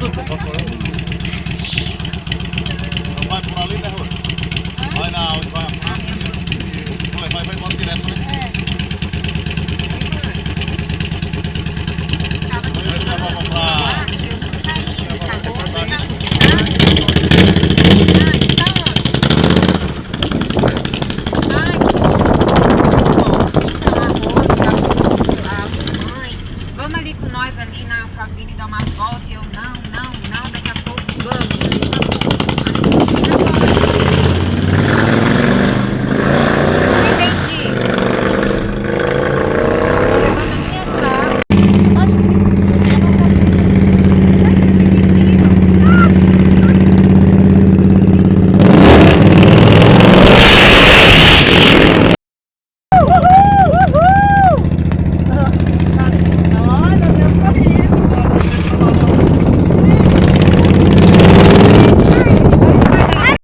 Não vai por ali, né, Rui? Vai na onde vai a praia. Vai embora direto, né? Vamos ali com nós ali na família dar umas voltas e eu não, daqui a pouco vamos.